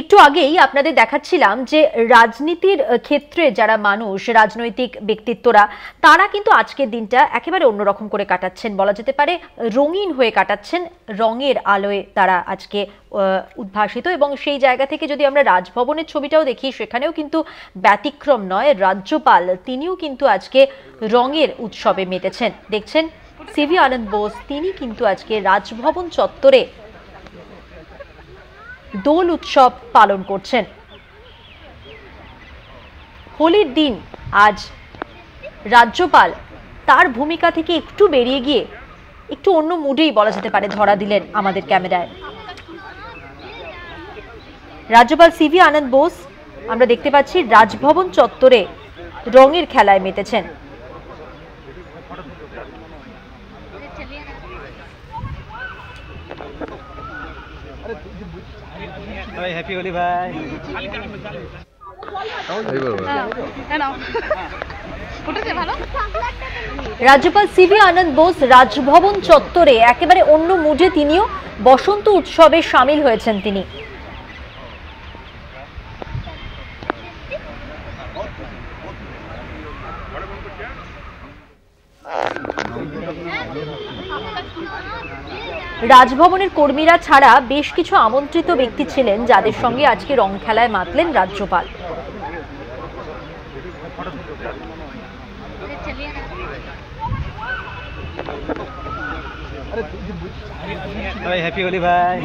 একটু আগেই আপনাদের দেখাচ্ছিলাম যে রাজনীতির ক্ষেত্রে যারা মানুষ, রাজনৈতিক ব্যক্তিত্বরা, তারা কিন্তু আজকের দিনটা একেবারে অন্যরকম করে কাটাচ্ছেন, বলা যেতে পারে রঙিন হয়ে কাটাচ্ছেন। রঙের আলোয় তারা আজকে উদ্ভাসিত, এবং সেই জায়গা থেকে যদি আমরা রাজভবনের ছবিটাও দেখি, সেখানেও কিন্তু ব্যতিক্রম নয়। রাজ্যপাল তিনিও কিন্তু আজকে রঙের উৎসবে মেতেছেন। দেখছেন সিভি আনন্দ বোস, তিনি কিন্তু আজকে রাজভবন চত্বরে দোল উৎসব পালন করছেন। হোলির দিন আজ রাজ্যপাল তার ভূমিকা থেকে একটু বেরিয়ে গিয়ে একটু অন্য মুডেই বলা যেতে পারে ধরা দিলেন আমাদের ক্যামেরায়। রাজ্যপাল সিভি আনন্দ বোস আমরা দেখতে পাচ্ছি রাজভবন চত্বরে রঙের খেলায় মেতেছেন। ভাই হ্যাপি হোলি ভাই। রাজ্যপাল সিভি আনন্দ বোস রাজভবন চত্বরে একেবারে অন্য মুডে তিনিও বসন্ত উৎসবে সামিল হয়েছেন। তিনি রাজভবনের কর্মীরা ছাড়া বেশ কিছু আমন্ত্রিত ব্যক্তি ছিলেন, যাদের সঙ্গে আজকে রং খেলায় মাতলেন রাজ্যপাল। ভাই হ্যাপি হোলি ভাই।